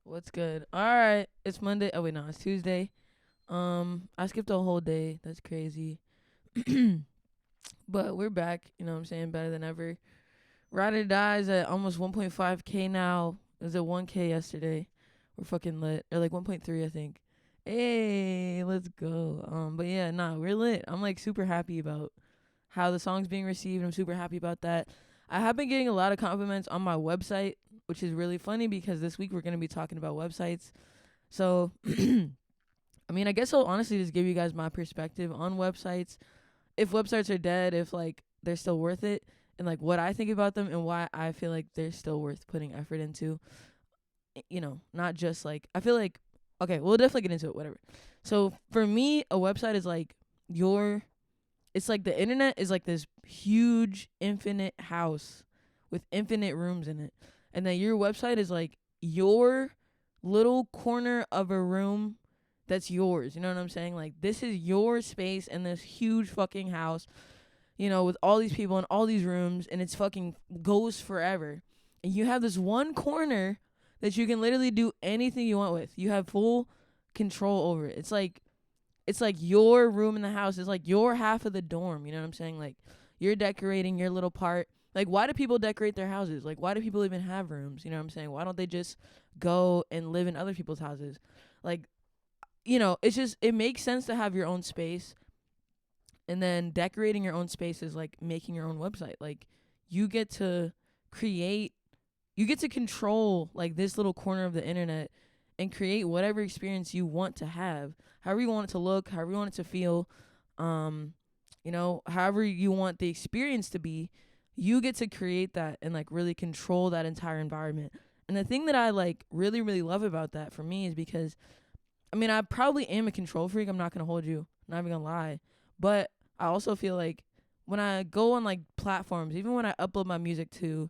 What's good? All right, it's Monday. Oh wait, no, it's Tuesday. I skipped a whole day. That's crazy. But we're back. You know what I'm saying? Better than ever. Ride or Die's at almost 1.5k now. It was at 1k yesterday. We're fucking lit. Or like 1.3, I think. Hey, let's go. But yeah, nah, we're lit. I'm like super happy about how the song's being received. I'm super happy about that. I have been getting a lot of compliments on my website, which is really funny because this week we're gonna be talking about websites. So I mean, I guess I'll honestly just give you guys my perspective on websites. If websites are dead, if like they're still worth it, and like what I think about them and why I feel like they're still worth putting effort into. You know, not just like I feel like okay, we'll definitely get into it, whatever. So for me, a website is like your it's like the internet is like this huge infinite house with infinite rooms in it. And then your website is like your little corner of a room that's yours. You know what I'm saying? Like this is your space in this huge fucking house, you know, with all these people in all these rooms and it's fucking goes forever. And you have this one corner that you can literally do anything you want with. You have full control over it. It's like your room in the house. It's like your half of the dorm. You know what I'm saying? Like you're decorating your little part. Like why do people decorate their houses? Like why do people even have rooms? You know what I'm saying? Why don't they just go and live in other people's houses? Like it's just it makes sense to have your own space, and then decorating your own space is like making your own website. Like you get to create, you get to control like this little corner of the internet and create whatever experience you want to have, however you want it to look, however you want it to feel, however you want the experience to be. You get to create that and like really control that entire environment. And the thing that I like really really love about that for me is because I mean, I probably am a control freak. I'm not gonna hold you. I'm not even gonna lie. But I also feel like when I go on like platforms, even when I upload my music to,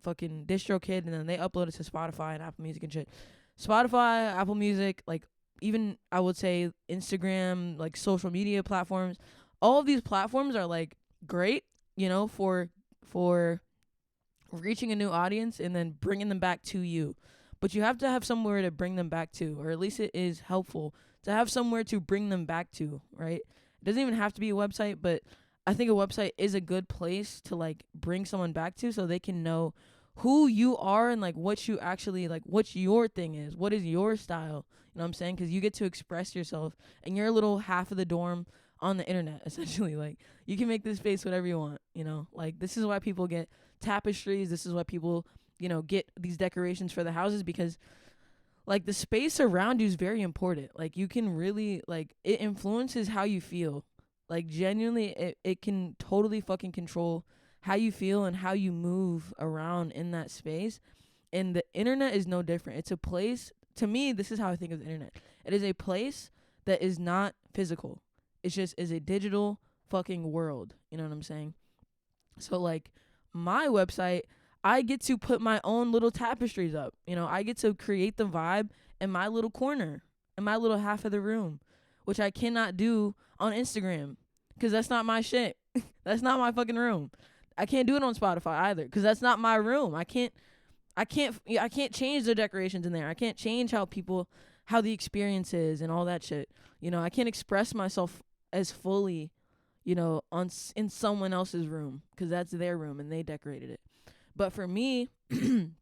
fucking DistroKid, and then they upload it to Spotify and Apple Music and shit. Spotify, Apple Music, like even I would say Instagram, like social media platforms. All of these platforms are like great, for reaching a new audience and then bringing them back to you. But you have to have somewhere to bring them back to, or at least it is helpful to have somewhere to bring them back to, right? It doesn't even have to be a website, but I think a website is a good place to like bring someone back to so they can know who you are and like what you actually like, what your thing is, what is your style. You know what I'm saying? Because you get to express yourself and you're a little half of the dorm on the internet, essentially. Like you can make this space whatever you want, like this is why people get tapestries. This is why people, get these decorations for the houses because like the space around you is very important. Like you can really like it influences how you feel. Like genuinely it can totally fucking control how you feel and how you move around in that space. And the internet is no different. It's a place, to me, this is how I think of the internet. It is a place that is not physical. It's just is a digital fucking world. You know what I'm saying? So like my website, I get to put my own little tapestries up. I get to create the vibe in my little corner, in my little half of the room, which I cannot do on Instagram because that's not my shit. That's not my fucking room. I can't do it on Spotify either because that's not my room. I can't change the decorations in there. I can't change how the experience is and all that shit. I can't express myself as fully, in someone else's room because that's their room and they decorated it. But for me, and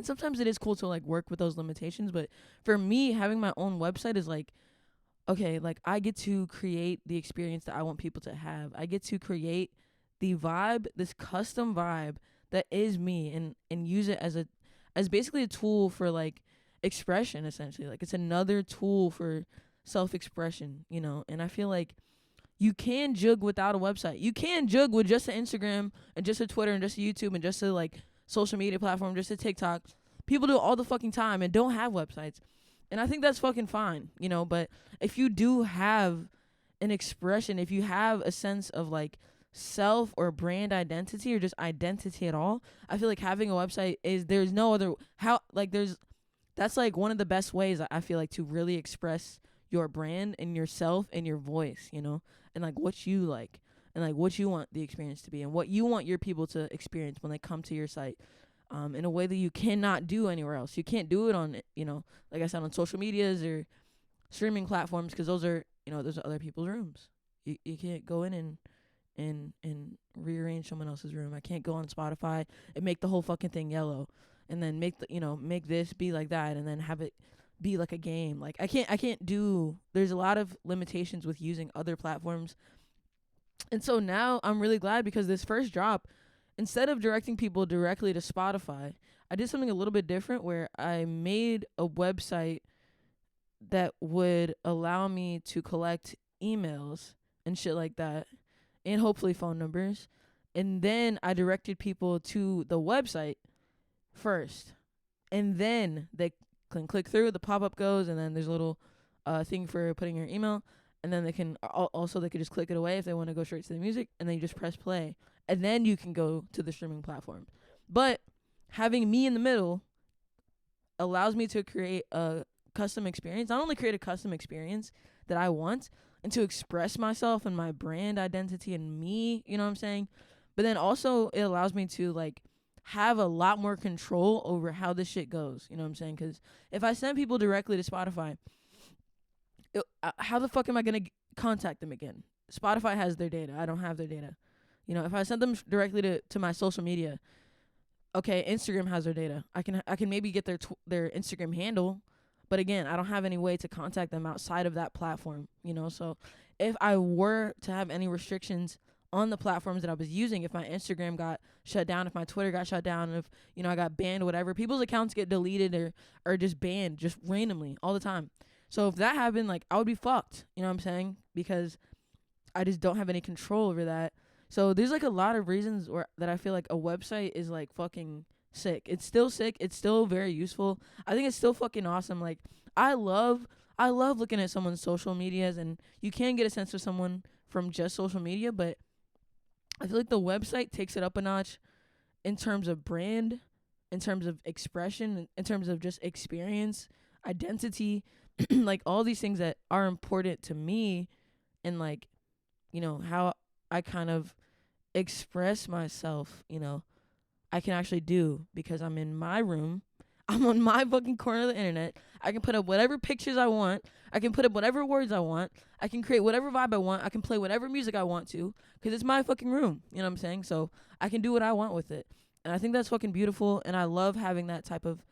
sometimes it is cool to like work with those limitations, but for me, having my own website is like, okay, like I get to create the experience that I want people to have. I get to create the vibe, this custom vibe that is me, and use it as basically a tool for like expression, essentially. Like it's another tool for self-expression, and I feel like you can jug without a website. You can jug with just an Instagram and just a Twitter and just a YouTube and just a like social media platform, just a TikTok. People do it all the fucking time and don't have websites. And I think that's fucking fine, but if you do have an expression, if you have a sense of like self or brand identity or just identity at all, I feel like having a website there's no other how like there's that's like one of the best ways I feel like to really express your brand and yourself and your voice, and like what you like and like what you want the experience to be and what you want your people to experience when they come to your site. in a way that you cannot do anywhere else. You can't do it on, like I said, on social medias or streaming platforms, because those are, those are other people's rooms. You can't go in and rearrange someone else's room. I can't go on Spotify and make the whole fucking thing yellow, and then make this be like that, and then have it be like a game. Like I can't do. There's a lot of limitations with using other platforms, and so now I'm really glad, because this first drop, instead of directing people directly to Spotify, I did something a little bit different, where I made a website that would allow me to collect emails and shit like that, and hopefully phone numbers. And then I directed people to the website first. And then they can click through, the pop-up goes, and then there's a little thing for putting your email. And then they can they could just click it away if they want to go straight to the music, and then you just press play. And then you can go to the streaming platform. But having me in the middle allows me to create a custom experience. Not only create a custom experience that I want, and to express myself and my brand identity and me, you know what I'm saying? But then also it allows me to like have a lot more control over how this shit goes, you know what I'm saying? Because if I send people directly to Spotify, how the fuck am I going to contact them again? Spotify has their data. I don't have their data. If I send them directly to my social media, okay, Instagram has their data. I can maybe get their Instagram handle, but again, I don't have any way to contact them outside of that platform, So if I were to have any restrictions on the platforms that I was using, if my Instagram got shut down, if my Twitter got shut down, if, I got banned, whatever, people's accounts get deleted or just banned just randomly all the time. So if that happened, like, I would be fucked, you know what I'm saying? Because I just don't have any control over that. So there's like a lot of reasons that I feel like a website is like fucking sick. It's still sick. It's still very useful. I think it's still fucking awesome. Like I love looking at someone's social medias, and you can get a sense of someone from just social media, but I feel like the website takes it up a notch in terms of brand, in terms of expression, in terms of just experience, identity, like all these things that are important to me, and like, how I kind of express myself, I can actually do, because I'm in my room. I'm on my fucking corner of the internet. I can put up whatever pictures I want. I can put up whatever words I want. I can create whatever vibe I want. I can play whatever music I want to, because it's my fucking room. You know what I'm saying? So I can do what I want with it. And I think that's fucking beautiful. And I love having that type of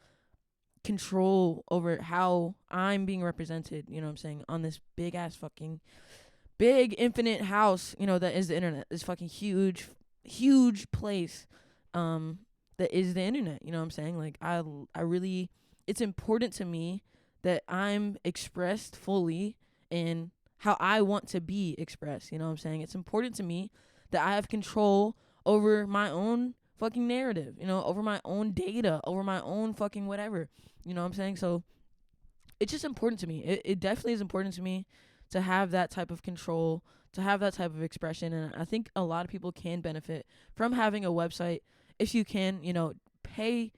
control over how I'm being represented, you know what I'm saying, on this big ass fucking big infinite house, that is the internet. This fucking huge place that is the internet, you know what I'm saying? Like I really, it's important to me that I'm expressed fully in how I want to be expressed, you know what I'm saying? It's important to me that I have control over my own fucking narrative, over my own data, over my own fucking whatever, you know what I'm saying? So it's just important to me. It definitely is important to me to have that type of control, to have that type of expression. And I think a lot of people can benefit from having a website if you can, pay,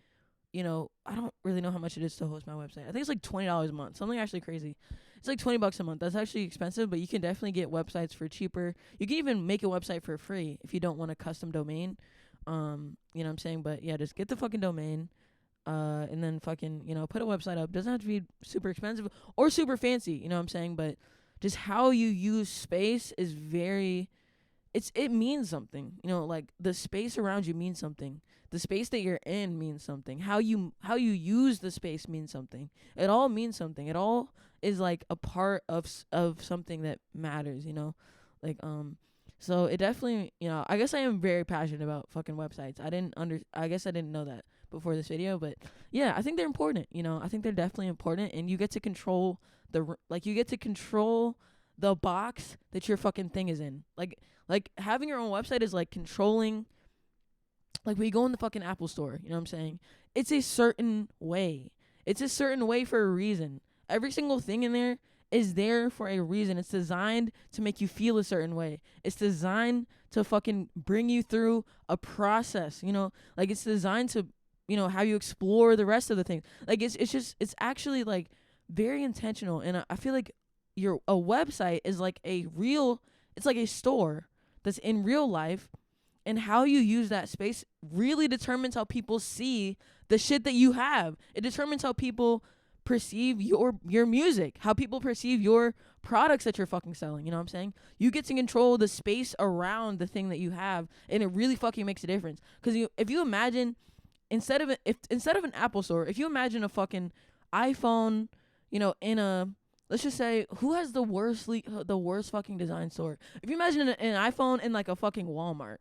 I don't really know how much it is to host my website. I think it's like $20 a month, something actually crazy. It's like $20 a month. That's actually expensive, but you can definitely get websites for cheaper. You can even make a website for free if you don't want a custom domain. You know what I'm saying? But yeah, just get the fucking domain. And then fucking, put a website up. Doesn't have to be super expensive or super fancy, you know what I'm saying? But just how you use space is it means something, like the space around you means something. The space that you're in means something. How you use the space means something. It all means something. It all is like a part of something that matters, like, so it definitely, I guess I am very passionate about fucking websites. I guess I didn't know that before this video, but yeah, I think they're important, I think they're definitely important, and you get to control you get to control the box that your fucking thing is in. Like having your own website is like controlling, like when you go in the fucking Apple store, you know what I'm saying? It's a certain way. It's a certain way for a reason. Every single thing in there is there for a reason. It's designed to make you feel a certain way. It's designed to fucking bring you through a process, like it's designed to, how you explore the rest of the things. Like it's actually like very intentional. And I feel like a website is like it's like a store that's in real life, and how you use that space really determines how people see the shit that you have. It determines how people perceive your music, how people perceive your products that you're fucking selling. You know what I'm saying? You get to control the space around the thing that you have, and it really fucking makes a difference. Because if you imagine, instead of an Apple store, if you imagine a fucking iPhone, in a, let's just say, who has the worst fucking design store? If you imagine an iPhone in like a fucking Walmart,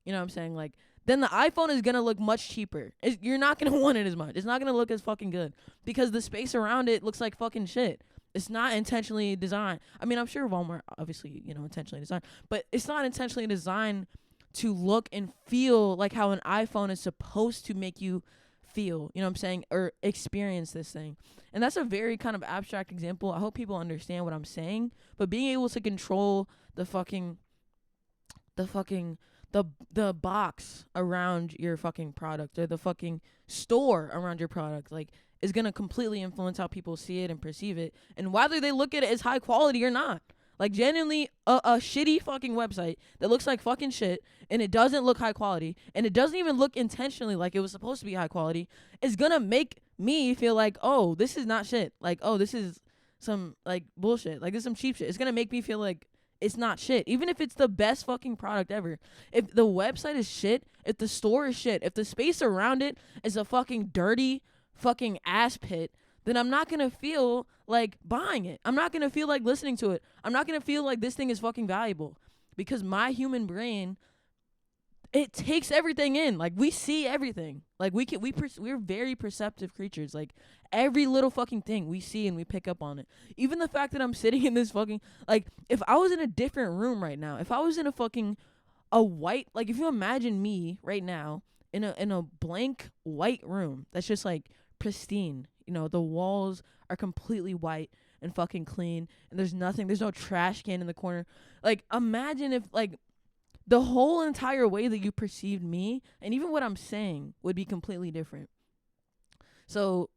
you know what I'm saying? Like, then the iPhone is gonna look much cheaper. You're not gonna want it as much. It's not gonna look as fucking good because the space around it looks like fucking shit. It's not intentionally designed. I mean, I'm sure Walmart obviously, intentionally designed, but it's not intentionally designed to look and feel like how an iPhone is supposed to make you feel, you know what I'm saying, or experience this thing. And that's a very kind of abstract example. I hope people understand what I'm saying, but being able to control the box around your fucking product, or the fucking store around your product, like, is going to completely influence how people see it and perceive it, and whether they look at it as high quality or not. Like, genuinely, a shitty fucking website that looks like fucking shit, and it doesn't look high quality, and it doesn't even look intentionally like it was supposed to be high quality, is gonna make me feel like, oh, this is not shit. Like, oh, this is some, like, bullshit. Like, this is some cheap shit. It's gonna make me feel like it's not shit, even if it's the best fucking product ever. If the website is shit, if the store is shit, if the space around it is a fucking dirty fucking ass pit, then I'm not gonna feel like buying it. I'm not gonna feel like listening to it. I'm not gonna feel like this thing is fucking valuable, because my human brain, it takes everything in. Like, we see everything. Like, we're very perceptive creatures. Like, every little fucking thing we see and we pick up on it. Even the fact that I'm sitting in this fucking, like, if I was in a different room right now, if I was in a white, like, if you imagine me right now in a blank white room that's just like pristine, the walls are completely white and fucking clean, and there's no trash can in the corner. Like, imagine if, like, the whole entire way that you perceived me and even what I'm saying would be completely different. So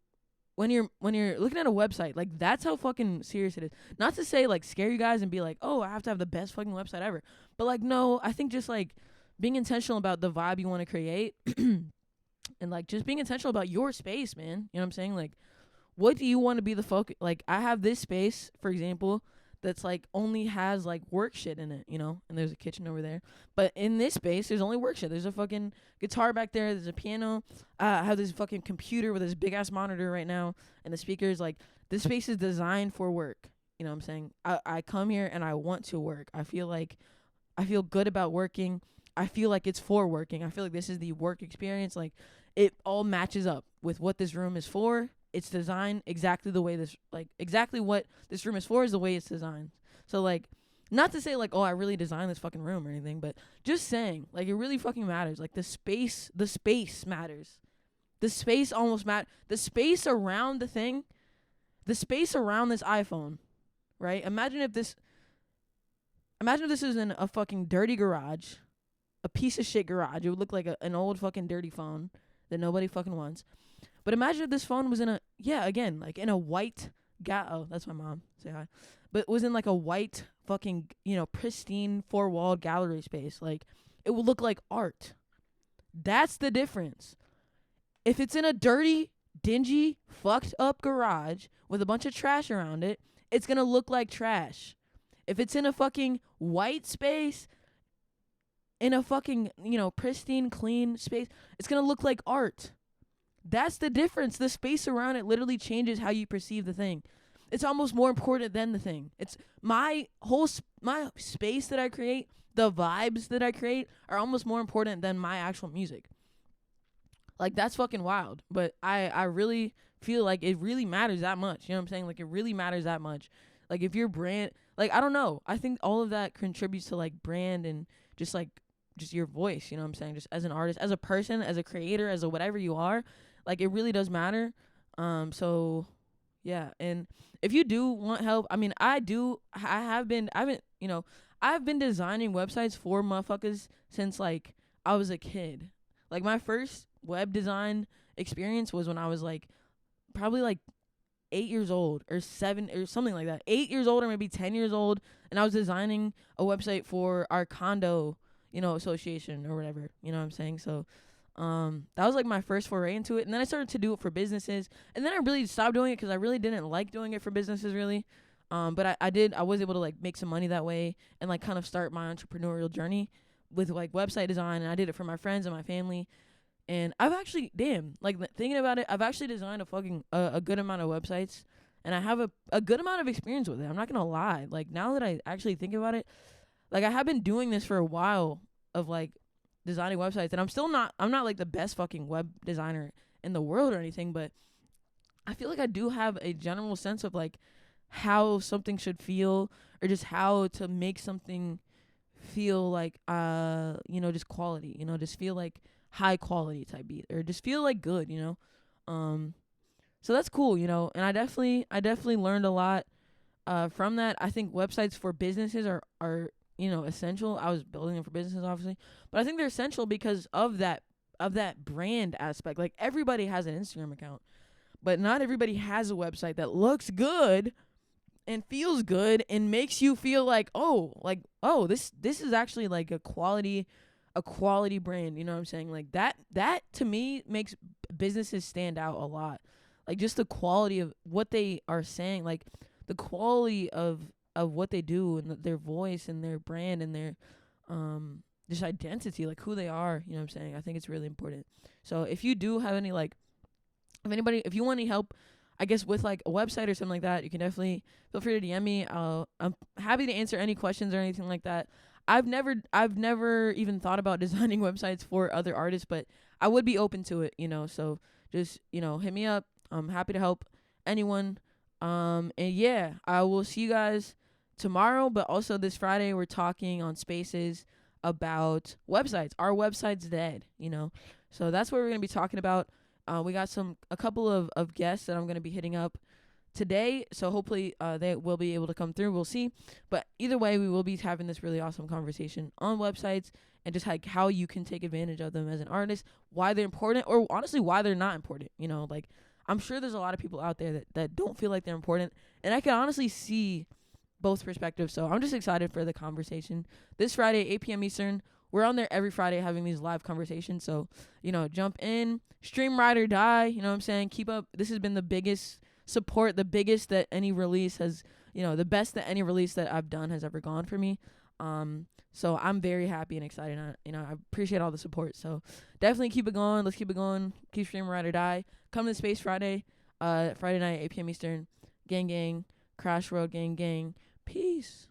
when you're looking at a website, like, that's how fucking serious it is. Not to say, like, scare you guys and be like, oh, I have to have the best fucking website ever. But, like, no, I think just, like, being intentional about the vibe you want to create and, like, just being intentional about your space, man. You know what I'm saying? Like, what do you want to be the focus? Like, I have this space, for example, that's, like, only has, like, work shit in it, and there's a kitchen over there. But in this space, there's only work shit. There's a fucking guitar back there. There's a piano. I have this fucking computer with this big-ass monitor right now, and the speakers. Like, this space is designed for work. You know what I'm saying? I come here and I want to work. I feel good about working. I feel like it's for working. I feel like this is the work experience. Like, it all matches up with what this room is for. It's designed exactly the way exactly what this room is for is the way it's designed. So, like, not to say, like, oh, I really designed this fucking room or anything, but just saying, like, it really fucking matters. Like, the space matters. The space almost matters. The space around the thing, the space around this iPhone, right? Imagine if this is in a fucking dirty garage, a piece of shit garage. It would look like an old fucking dirty phone that nobody fucking wants. But imagine if this phone was in a white oh, that's my mom. Say hi. But it was in, like, a white fucking, pristine four-walled gallery space. Like, it would look like art. That's the difference. If it's in a dirty, dingy, fucked up garage with a bunch of trash around it, it's going to look like trash. If it's in a fucking white space, in a fucking, pristine, clean space, it's going to look like art. That's the difference. The space around it literally changes how you perceive the thing. It's almost more important than the thing. It's my space that I create, the vibes that I create are almost more important than my actual music. Like, that's fucking wild. But I really feel like it really matters that much. You know what I'm saying? Like, it really matters that much. Like, if your brand, like, I don't know. I think all of that contributes to, like, brand and just your voice. You know what I'm saying? Just as an artist, as a person, as a creator, as a whatever you are. Like, it really does matter. So, yeah. And if you do want help, I mean, I've been designing websites for motherfuckers since, like, I was a kid. Like, my first web design experience was when I was, like, probably, like, 8 years old or 7 or something like that. 8 years old or maybe 10 years old. And I was designing a website for our condo, association or whatever. You know what I'm saying? So that was like my first foray into it. And then I started to do it for businesses. And then I really stopped doing it because I really didn't like doing it for businesses really. But I was able to like make some money that way and like kind of start my entrepreneurial journey with like website design. And I did it for my friends and my family. And I've actually, like thinking about it, I've actually designed a good amount of websites, and I have a good amount of experience with it. I'm not gonna lie. Like now that I actually think about it, like I have been doing this for a while of like designing websites, and I'm not like the best fucking web designer in the world or anything, but I feel like I do have a general sense of like how something should feel, or just how to make something feel like just quality, just feel like high quality type beat, or just feel like good, so that's cool, and I definitely learned a lot from that. I think websites for businesses are essential. I was building them for businesses obviously, but I think they're essential because of that brand aspect. Like everybody has an Instagram account, but not everybody has a website that looks good and feels good and makes you feel like this is actually like a quality brand. You know what I'm saying? Like that to me makes businesses stand out a lot. Like just the quality of what they are saying, like the quality of what they do, and their voice and their brand and their just identity, like who they are. You know what I'm saying? I think it's really important. So if you do have any like, if you want any help, I guess with like a website or something like that, you can definitely feel free to DM me. I'm happy to answer any questions or anything like that. I've never even thought about designing websites for other artists, but I would be open to it, So just, hit me up. I'm happy to help anyone. And yeah, I will see you guys tomorrow, but also this Friday we're talking on Spaces about websites. Are websites dead? So that's what we're gonna be talking about. We got a couple of guests that I'm going to be hitting up today. So hopefully they will be able to come through. We'll see. But either way, we will be having this really awesome conversation on websites and just like how you can take advantage of them as an artist, why they're important, or honestly why they're not important. Like I'm sure there's a lot of people out there that don't feel like they're important. And I can honestly see both perspectives. So I'm just excited for the conversation. This Friday, 8 p.m. Eastern. We're on there every Friday having these live conversations. So, jump in, stream, ride or die. You know what I'm saying? Keep up. This has been the biggest support, the biggest that any release has, the best that any release that I've done has ever gone for me. So I'm very happy and excited. I appreciate all the support. So definitely keep it going. Let's keep it going. Keep streaming, ride or die. Come to Space Friday, Friday night, 8 p.m. Eastern. Gang, gang. Krash World, gang, gang. Peace.